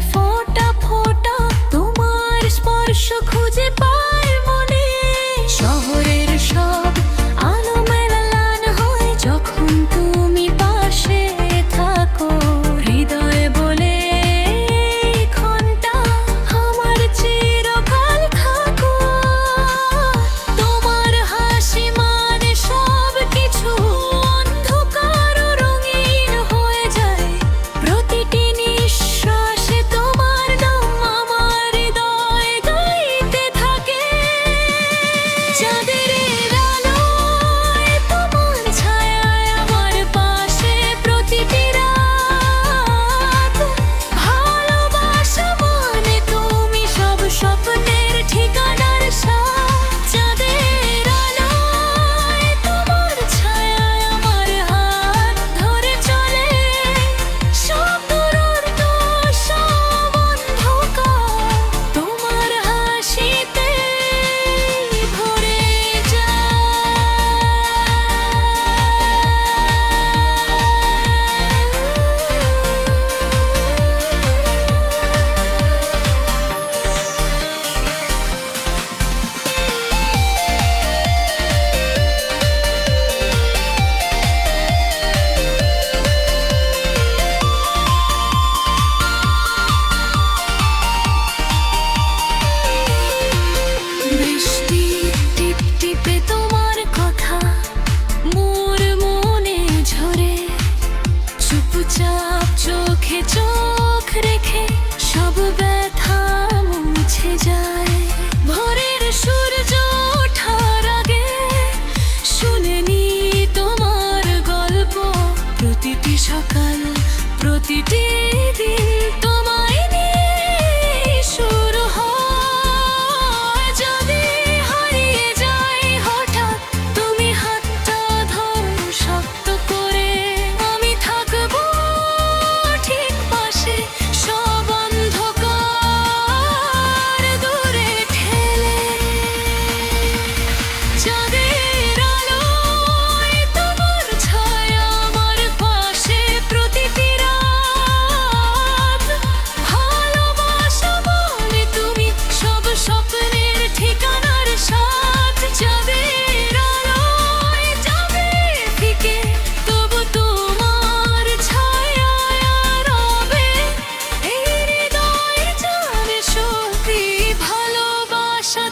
ফোঁটা ফোঁটা তোমার স্পর্শ খুঁজে পায় মনে। শহরের সব আলো মেলান হয় যখন তুমি পাশে থাকো। হৃদয়ে বলে ঘন্টা আমার চিরকাল থাকো। তোমার হাসি মানে সব কিছু, অন্ধকার রঙিন হয়ে যায়। প্রতিটি নিঃশ্বাসে তোমার নাম আমার হৃদয় গাইতে থাকে। চাঁদের আলোয় তোমার ছায়ায় আমার পাশে প্রতিটি রাত। ভালোবাসা মানে তুমি সব স্বপ্নের ঠিকানার সাথ। চাঁদের আলোয় তোমার ছায়ায় আমার হাত ধরে চলে। সব দূরত্ব সব অন্ধকার তোমার হাসিতে ভরে যায়। বৃষ্টি টিপ টিপে তোমার কথা মোর মনে ঝরে। চুপচাপ চোখে চোখ রেখে সব ব্যথা মুছে যায়। ভোরের সূর্য ওঠার আগে শুনে নি তোমার গল্প। প্রতিটি সকাল প্রতিটি দিন তোমায় নিয়ে শুরু হয়। যদি হারিয়ে যাই হঠাৎ তুমি হাতটা ধরো শক্ত করে। আমি থাকবো ঠিক পাশে, সব অন্ধকার দূরে ঠেলে। চাঁদের আলোয় তোমার ছায়া আমার পাশে প্রতিটি রাত। ভালোবাসা মানে তুমি সব স্বপ্নের ঠিকানার সাথ। চাঁদের আলোয় যাবে ফিকে তবু তোমার ছায়া রবে। এই হৃদয় জানে সত্যি ভালোবাসা